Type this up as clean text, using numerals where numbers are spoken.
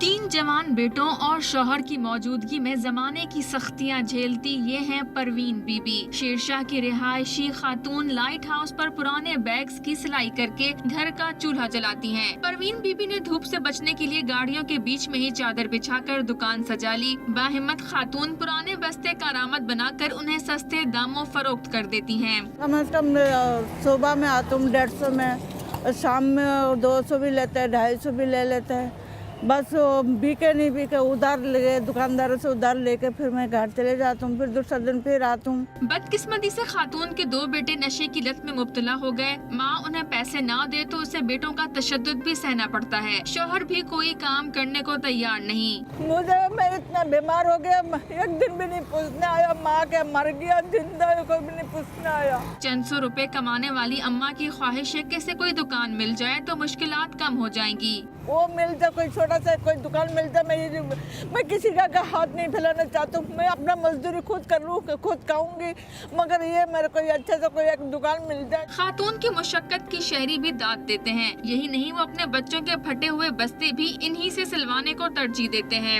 तीन जवान बेटों और शौहर की मौजूदगी में जमाने की सख्तियां झेलती ये हैं परवीन बीबी। शेरशाह की रिहायशी खातून लाइट हाउस पर पुराने बैग्स की सिलाई करके घर का चूल्हा जलाती हैं। परवीन बीबी ने धूप से बचने के लिए गाड़ियों के बीच में ही चादर बिछाकर दुकान सजा ली। बाहिम्मत खातून पुराने बस्ते कारआमद बनाकर उन्हें सस्ते दामों फरोख्त कर देती हैं। कम से कम सुबह में आता हूँ 150 में, शाम में 200 भी लेते हैं, 250 भी ले लेते हैं। बस बिके नहीं बिके उधार ले, दुकानदारों से उधार लेके फिर मैं घर चले जाता हूँ, फिर दूसरा दिन फिर आता हूँ। बदकिस्मती से खातून के दो बेटे नशे की लत में मुब्तला हो गए। माँ उन्हें पैसे ना दे तो उसे बेटों का तशद्दुद भी सहना पड़ता है। शौहर भी कोई काम करने को तैयार नहीं। मैं इतना बीमार हो गया, एक दिन भी नहीं पूछने आया, माँ के मर गया जिंदा है, कोई भी नहीं पूछने आया। चंद सौ रुपए कमाने वाली अम्मा की ख्वाहिश है कि कोई दुकान मिल जाए तो मुश्किलात कम हो जाएंगी। वो मिल जाए, कोई छोटा सा कोई दुकान मिल जाए। मैं किसी का हाथ नहीं फैलाना चाहता हूँ। मैं अपना मजदूरी खुद कर लूँ, खुद खाऊंगी, मगर ये मेरे को अच्छे से कोई एक दुकान मिल जाए। खातून की मुशक्कत की शहरी भी दाद देते हैं। यही नहीं, वो अपने बच्चों के फटे हुए बस्ते भी इन्हीं से सिलवाने को तरजीह देते हैं।